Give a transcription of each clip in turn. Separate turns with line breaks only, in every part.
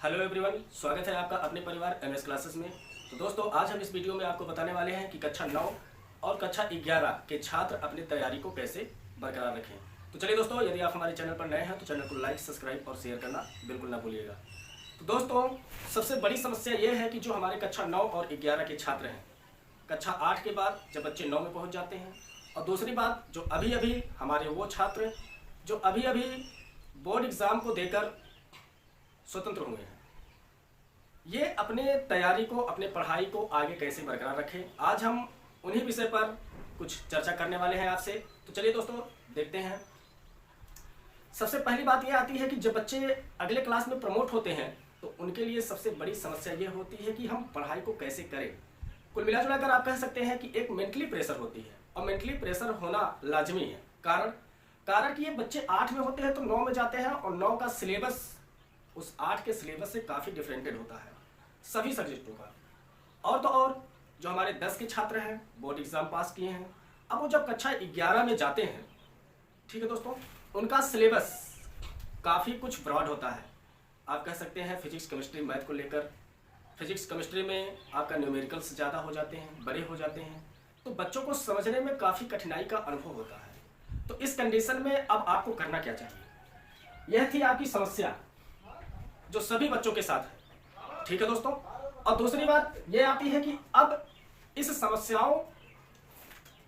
Hello everyone, स्वागत है आपका अपने परिवार एमएस क्लासेस में। तो दोस्तों, आज हम इस वीडियो में आपको बताने वाले हैं कि कक्षा 9 और कक्षा 11 के छात्र अपनी तैयारी को कैसे बरकरार रखें। तो चलिए दोस्तों, यदि आप हमारे चैनल पर नए हैं तो चैनल को लाइक, सब्सक्राइब और शेयर करना बिल्कुल ना भूलिएगा। तो दोस्तों, सबसे बड़ी समस्या ये है कि जो हमारे कक्षा 9 और 11 के छात्र हैं, कक्षा 8 के बाद जब बच्चे 9 में पहुँच जाते हैं, और दूसरी बात जो अभी अभी हमारे वो छात्र जो अभी अभी बोर्ड एग्ज़ाम को देकर स्वतंत्र हुए हैं, ये अपने तैयारी को, अपने पढ़ाई को आगे कैसे बरकरार रखें, आज हम उन्हीं विषय पर कुछ चर्चा करने वाले हैं आपसे। तो चलिए दोस्तों, देखते हैं। सबसे पहली बात ये आती है कि जब बच्चे अगले क्लास में प्रमोट होते हैं तो उनके लिए सबसे बड़ी समस्या ये होती है कि हम पढ़ाई को कैसे करें। कुल मिलाजुला कर आप कह सकते हैं कि एक मेंटली प्रेशर होती है, और मेंटली प्रेशर होना लाजमी है। कारण कि ये बच्चे 8 में होते हैं तो 9 में जाते हैं, और 9 का सिलेबस उस 8 के सिलेबस से काफ़ी डिफरेंटेड होता है सभी सब्जेक्टों का। और तो और जो हमारे 10 के छात्र हैं, बोर्ड एग्ज़ाम पास किए हैं, अब वो जब कक्षा 11 में जाते हैं, ठीक है दोस्तों, उनका सिलेबस काफ़ी कुछ ब्रॉड होता है। आप कह सकते हैं फिजिक्स, केमिस्ट्री, मैथ को लेकर, फिजिक्स केमिस्ट्री में आपका न्यूमेरिकल्स ज़्यादा हो जाते हैं, बड़े हो जाते हैं, तो बच्चों को समझने में काफ़ी कठिनाई का अनुभव होता है। तो इस कंडीशन में अब आपको करना क्या चाहिए, यह थी आपकी समस्या जो सभी बच्चों के साथ है, ठीक है दोस्तों। और दूसरी बात यह आती है कि अब इस समस्याओं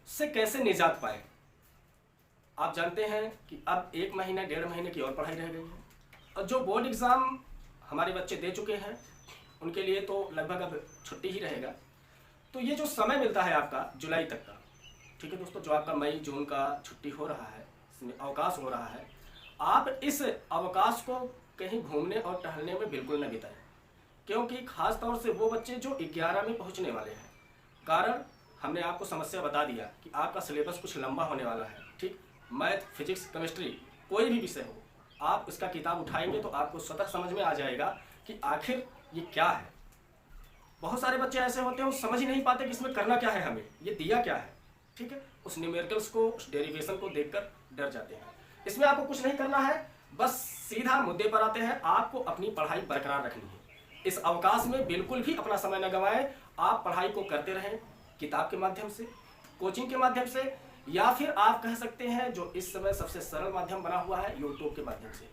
से कैसे निजात पाए। आप जानते हैं कि अब 1 महीना 1.5 महीने की और पढ़ाई रह गई है, और जो बोर्ड एग्ज़ाम हमारे बच्चे दे चुके हैं उनके लिए तो लगभग अब छुट्टी ही रहेगा। तो ये जो समय मिलता है आपका जुलाई तक का, ठीक है दोस्तों, जो आपका मई जून का छुट्टी हो रहा है, इसमें अवकाश हो रहा है, आप इस अवकाश को कहीं घूमने और टहलने में बिल्कुल न बिताएं, क्योंकि खास तौर से वो बच्चे जो 11 में पहुंचने वाले हैं। कारण हमने आपको समस्या बता दिया कि आपका सिलेबस कुछ लंबा होने वाला है, ठीक। मैथ, फिजिक्स, केमिस्ट्री, कोई भी विषय हो, आप इसका किताब उठाएंगे तो आपको स्वतः समझ में आ जाएगा कि आखिर ये क्या है। बहुत सारे बच्चे ऐसे होते हैं वो समझ ही नहीं पाते कि इसमें करना क्या है, हमें ये दिया क्या है, ठीक है। उस न्यूमेरिकल्स को, उस डेरिवेशन को देखकर डर जाते हैं। इसमें आपको कुछ नहीं करना है, बस सीधा मुद्दे पर आते हैं। आपको अपनी पढ़ाई बरकरार रखनी है। इस अवकाश में बिल्कुल भी अपना समय न गंवाएं। आप पढ़ाई को करते रहें, किताब के माध्यम से, कोचिंग के माध्यम से, या फिर आप कह सकते हैं जो इस समय सबसे सरल माध्यम बना हुआ है, यूट्यूब के माध्यम से।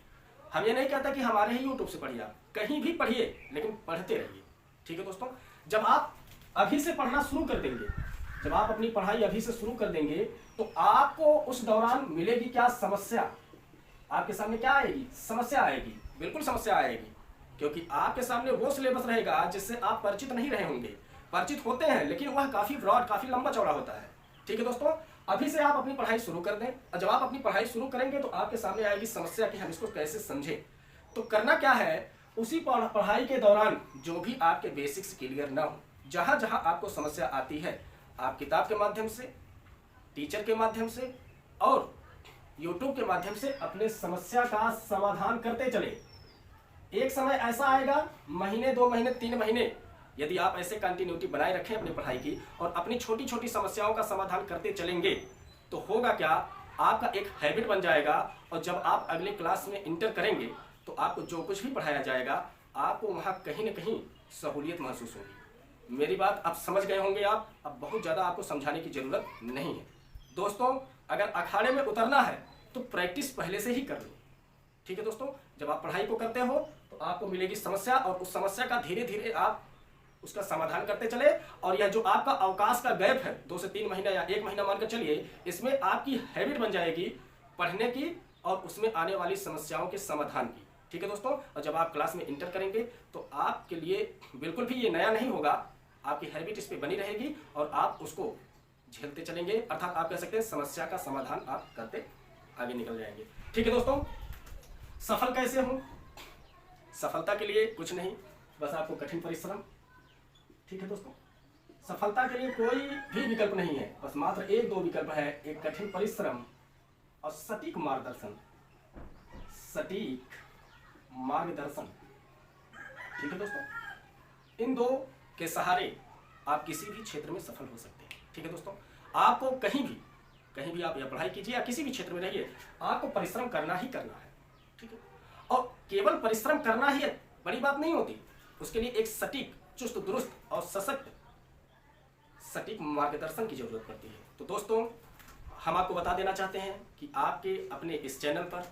हम ये नहीं कहता कि हमारे ही यूट्यूब से पढ़िए, आप कहीं भी पढ़िए, लेकिन पढ़ते रहिए, ठीक है दोस्तों। जब आप अभी से पढ़ना शुरू कर देंगे, जब आप अपनी पढ़ाई अभी से शुरू कर देंगे, तो आपको उस दौरान मिलेगी क्या समस्या, आपके सामने क्या आएगी, समस्या आएगी, बिल्कुल समस्या आएगी। क्योंकि आपके सामने वो सिलेबस रहेगा जिससे आप परिचित नहीं रहे होंगे। परिचित होते हैं लेकिन वह काफ़ी ब्रॉड, काफ़ी लंबा चौड़ा होता है, ठीक है दोस्तों। अभी से आप अपनी पढ़ाई शुरू कर दें, और जब आप अपनी पढ़ाई शुरू करेंगे तो आपके सामने आएगी समस्या कि हम इसको कैसे समझें। तो करना क्या है, उसी पढ़ाई के दौरान जो भी आपके बेसिक्स क्लियर ना हो, जहाँ जहाँ आपको समस्या आती है, आप किताब के माध्यम से, टीचर के माध्यम से और यूट्यूब के माध्यम से अपने समस्या का समाधान करते चले। एक समय ऐसा आएगा, महीने, 2 महीने, 3 महीने, यदि आप ऐसे कंटिन्यूटी बनाए रखें अपनी पढ़ाई की और अपनी छोटी छोटी समस्याओं का समाधान करते चलेंगे, तो होगा क्या, आपका एक हैबिट बन जाएगा। और जब आप अगले क्लास में इंटर करेंगे तो आपको जो कुछ भी पढ़ाया जाएगा, आपको वहाँ कहीं न कहीं सहूलियत महसूस होगी। मेरी बात अब समझ गए होंगे आप, अब बहुत ज़्यादा आपको समझाने की ज़रूरत नहीं है। दोस्तों, अगर अखाड़े में उतरना है तो प्रैक्टिस पहले से ही कर लो, ठीक है दोस्तों। जब आप पढ़ाई को करते हो तो आपको मिलेगी समस्या, और उस समस्या का धीरे धीरे आप उसका समाधान करते चले। और यह जो आपका अवकाश का गैप है, 2 से 3 महीना या 1 महीना मानकर चलिए, इसमें आपकी हैबिट बन जाएगी पढ़ने की और उसमें आने वाली समस्याओं के समाधान की, ठीक है दोस्तों। और जब आप क्लास में इंटर करेंगे तो आपके लिए बिल्कुल भी ये नया नहीं होगा, आपकी हैबिट इस पर बनी रहेगी और आप उसको झेलते चलेंगे, अर्थात आप कह सकते हैं समस्या का समाधान आप करते आगे निकल जाएंगे, ठीक है दोस्तों। सफल कैसे हूं, सफलता के लिए कुछ नहीं, बस आपको कठिन परिश्रम, ठीक है दोस्तों। सफलता के लिए कोई भी विकल्प नहीं है, बस मात्र 1-2 विकल्प है, एक कठिन परिश्रम और सटीक मार्गदर्शन, सटीक मार्गदर्शन, ठीक है दोस्तों। इन 2 के सहारे आप किसी भी क्षेत्र में सफल हो सकते हैं, ठीक है दोस्तों। आपको कहीं भी आप या पढ़ाई कीजिए या किसी भी क्षेत्र में रहिए, आपको परिश्रम करना ही करना है, ठीक है। और केवल परिश्रम करना ही बड़ी बात नहीं होती। उसके लिए एक सटीक, चुस्त दुरुस्त और सशक्त सटीक मार्गदर्शन की जरूरत पड़ती है। तो दोस्तों, हम आपको बता देना चाहते हैं कि आपके अपने इस चैनल पर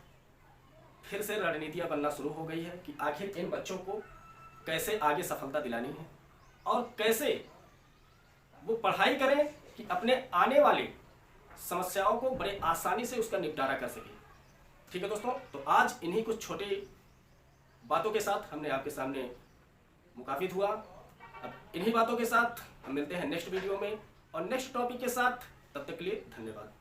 फिर से रणनीतियाँ बनना शुरू हो गई है कि आखिर इन बच्चों को कैसे आगे सफलता दिलानी है और कैसे वो पढ़ाई करें कि अपने आने वाली समस्याओं को बड़े आसानी से उसका निपटारा कर सके। ठीक है दोस्तों, तो आज इन्हीं कुछ छोटे बातों के साथ हमने आपके सामने मुखातिब हुआ। अब इन्हीं बातों के साथ हम मिलते हैं नेक्स्ट वीडियो में और नेक्स्ट टॉपिक के साथ। तब तक के लिए धन्यवाद।